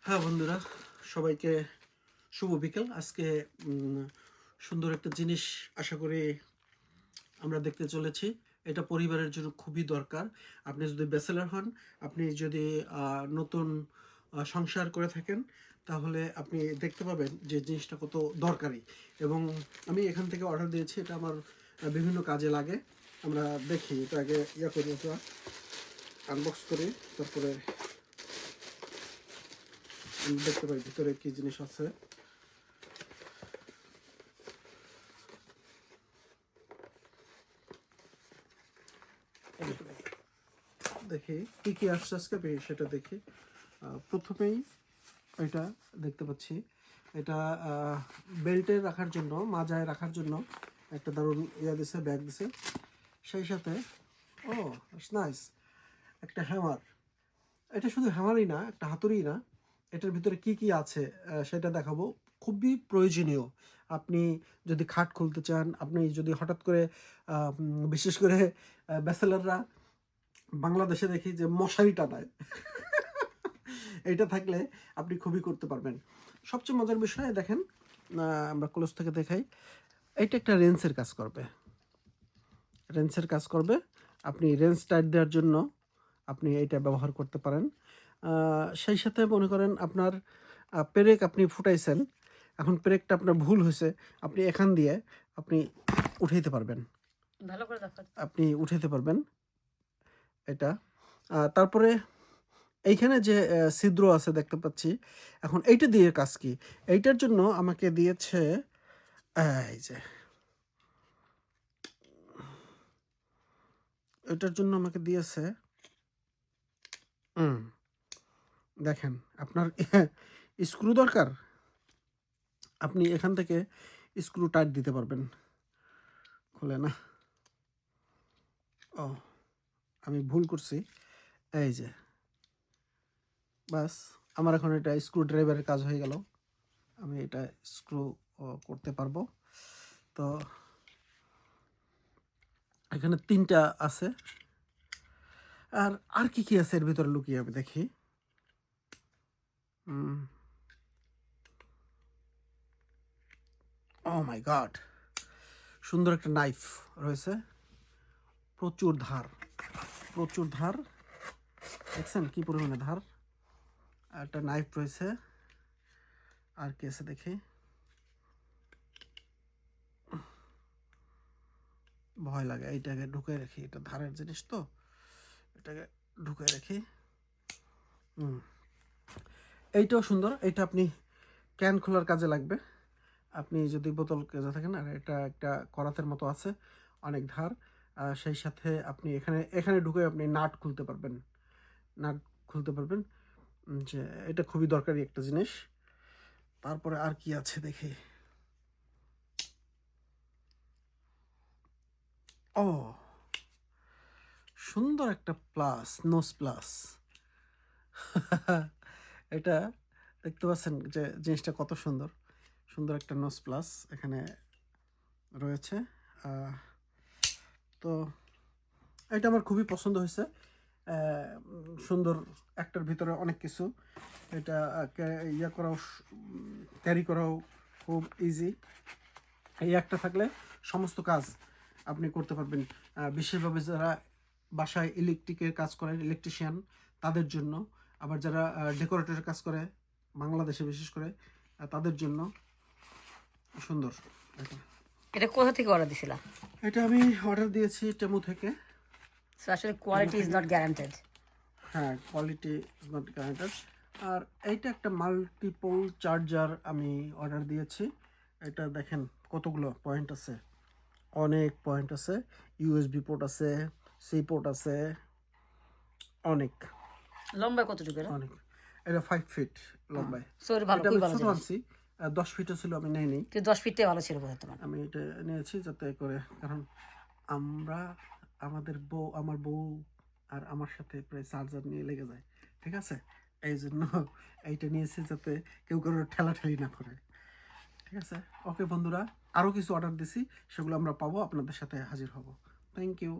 হ্যাঁ বন্ধুরা, সবাইকে শুভ বিকেল। আজকে সুন্দর একটা জিনিস আশা করি আমরা দেখতে চলেছি। এটা পরিবারের জন্য খুবই দরকার। আপনি যদি ব্যাচেলর হন, আপনি যদি নতুন সংসার করে থাকেন, তাহলে আপনি দেখতে পাবেন যে জিনিসটা কত দরকারি। এবং আমি এখান থেকে অর্ডার দিয়েছি, এটা আমার বিভিন্ন কাজে লাগে। আমরা দেখি, এটা আগে করি, এটা আনবক্স করি, তারপরে আমি দেখতে পাই ভিতরে কি জিনিস আছে। দেখি কি কি আসছে আজকে, সেটা দেখি। প্রথমেই এটা দেখতে পাচ্ছি, এটা বেল্টে রাখার জন্য, মাজায় রাখার জন্য একটা দারুণ দিছে, ব্যাগ দিছে। সেই সাথে ও নাইস একটা হ্যামার। এটা শুধু হ্যামারই না, একটা হাতুড়ি না, এটার ভিতরে কি কি আছে সেটা দেখাবো। খুবই প্রয়োজনীয়। আপনি যদি খাট খুলতে চান, আপনি যদি হঠাৎ করে বিশেষ করে ব্যাচেলাররা বাংলাদেশে দেখি যে মশারি টানায়, এটা থাকলে আপনি খুবই করতে পারবেন। সবচেয়ে মজার বিষয় দেখেন, আমরা ক্লোজ থেকে দেখাই, এটা একটা রেঞ্চের কাজ করবে। রেঞ্চের কাজ করবে। আপনি রেঞ্চ টাইট দেওয়ার জন্য আপনি এটা ব্যবহার করতে পারেন। সেই সাথে মনে করেন আপনার পেরেক আপনি ফুটাইছেন, এখন পেরেকটা আপনার ভুল হয়েছে, আপনি এখান দিয়ে আপনি উঠাইতে পারবেন, ভালো করে দেখো, আপনি উঠাইতে পারবেন এটা। তারপরে এইখানে যে ছিদ্র আছে দেখতে পাচ্ছি, এখন এইটা দিয়ে কাজ কি, এইটার জন্য আমাকে দিয়েছে, এই যে এটার জন্য আমাকে দিয়েছে, দেখেন আপনার স্ক্রু দরকার, আপনি এখান থেকে স্ক্রু টাইট দিতে পারবেন। খুলে না, ও আমি ভুল করছি, এই যে বাস, আমার এখন এটা স্ক্রু ড্রাইভারের কাজ হয়ে গেল, আমি এটা স্ক্রু করতে পারবো। তো এখানে 3টা আছে। আর আর কি কি আছে এর ভিতরে লুকিয়ে, আমি দেখি। ও মাই গড, সুন্দর একটা নাইফ রয়েছে, প্রচুর ধার, প্রচুর ধার, দেখছেন কি পরিমাণে ধার। একটা নাইফ রয়েছে, আর কি আছে দেখি, ভয় লাগে, এইটাকে ঢুকে রাখি, এটা ধারের জিনিস তো, এটাকে ঢুকে রাখি। এইটাও সুন্দর, এটা আপনি ক্যান খোলার কাজে লাগবে। আপনি যদি বোতল কেজে থাকেন, আর এটা একটা করাতের মতো আছে, অনেক ধার। সেই সাথে আপনি এখানে এখানে ঢুকে আপনি নাট খুলতে পারবেন, নাট খুলতে পারবেন, যে এটা খুবই দরকারি একটা জিনিস। তারপরে আর কি আছে দেখি, ও সুন্দর একটা প্লাস, নোজ প্লাস। এটা দেখতে পাচ্ছেন যে জিনিসটা কত সুন্দর, সুন্দর একটা নোজ প্লাস এখানে রয়েছে। তো এটা আমার খুবই পছন্দ হয়েছে, সুন্দর, একটার ভিতরে অনেক কিছু, এটা ইয়ে করাও, ক্যারি করাও খুব ইজি। এই একটা থাকলে সমস্ত কাজ আপনি করতে পারবেন। বিশেষভাবে যারা বাসায় ইলেকট্রিকের কাজ করেন, ইলেকট্রিশিয়ান, তাদের জন্য, আবার যারা ডেকোরেটরের কাজ করে বাংলাদেশে বিশেষ করে, তাদের জন্য সুন্দর। এটা কোথা থেকে অর্ডার দিছিলা? এটা আমি অর্ডার দিয়েছি টেমু থেকে। সো আসলে কোয়ালিটি ইজ নট গ্যারান্টেড। হ্যাঁ, কোয়ালিটি ইজ নট গ্যারান্টেড। আর এইটা একটা মাল্টিপল চার্জার আমি অর্ডার দিয়েছি। এটা দেখেন কতগুলো পয়েন্ট আছে, অনেক পয়েন্ট আছে, ইউএসবি পোর্ট আছে, সি পোর্ট আছে, অনেক। লম্বা কতটুকু এটা? অনেক, এটা 5 ফিট লম্বায়। সো এটা ভালো, খুবই ভালো ছোট জিনিস। আনছি, 10 ফিটও ছিল, আমি নেইনি। কিন্তু 10 ফিটটাই ভালো ছিল বোধহয় তোমার। আমি এটা নিয়েছি যাতে করে, কারণ আমরা, আমার বউ আর আমার সাথে প্রায় চার্জার নিয়ে লেগে যায়, ঠিক আছে, এই জন্য এইটা নিয়েছি যাতে কেউ কারো ঠেলাঠেলি না করে, ঠিক আছে। ওকে বন্ধুরা, আরও কিছু অর্ডার দিছি, সেগুলো আমরা পাবো, আপনাদের সাথে হাজির হব। Thank you.